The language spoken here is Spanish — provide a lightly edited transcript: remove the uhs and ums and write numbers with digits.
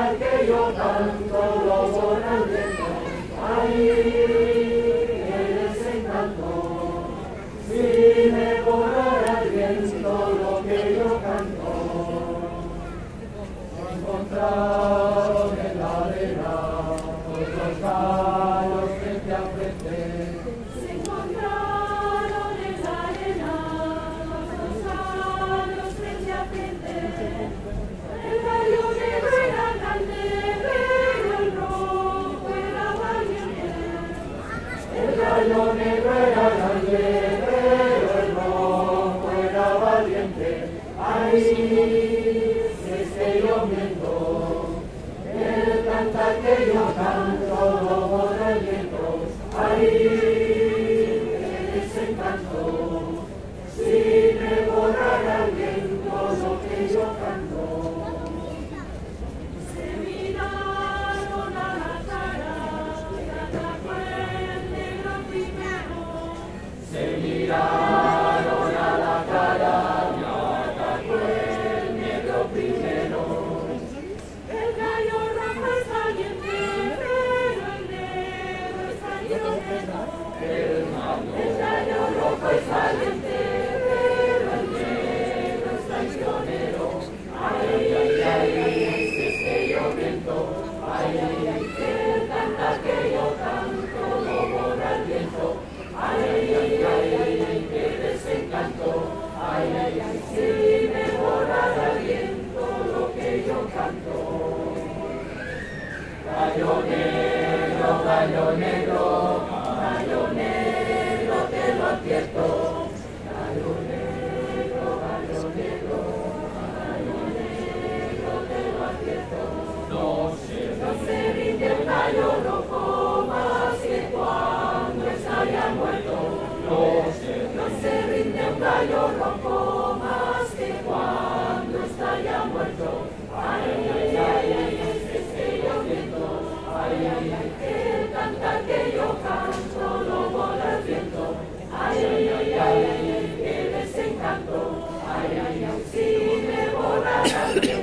cantar que yo canto lo borra el viento. Ay, qué desencanto, si me borrara el viento lo que yo canto. Encontraron en la arena otros gallos frente a frente. Se encontraron en la arena los gallos frente a frente. El gallo negro era grande, pero el rojo era valiente. El gallo negro era grande, pero el rojo era valiente. Ay, yo miento, el cantar que yo canto lo borra el viento. Ay, qué desencanto, si me borrara el viento lo que yo canto. Se miraron a la cara, cada cual negro primero. Se miraron a la cara, y atacó el negro primero. El gallo rojo es valiente, pero el negro es traicionero. El gallo rojo es valiente, pero el negro es traicionero. Ay, ay, ay, si es que yo miento. Ay, el cantar que yo canto lo borra el viento. Ay, ay, ay, qué desencanto. Ay, ay, ay, si me borrara el viento lo que yo canto. Gallo negro, gallo negro, gallo negro, te lo advierto. Gallo negro, gallo negro, gallo negro, te lo advierto. No se rinde un gallo rojo más que cuando está ya muerto. No se rinde un gallo rojo más que cuando está ya muerto. Ay, ay, ay, es que yo miento. Ay, ay, ay, el cantar que yo canto lo borra el viento. Ay, ay, ay, ay, qué desencanto. Ay, ay, ay, si me borra el viento.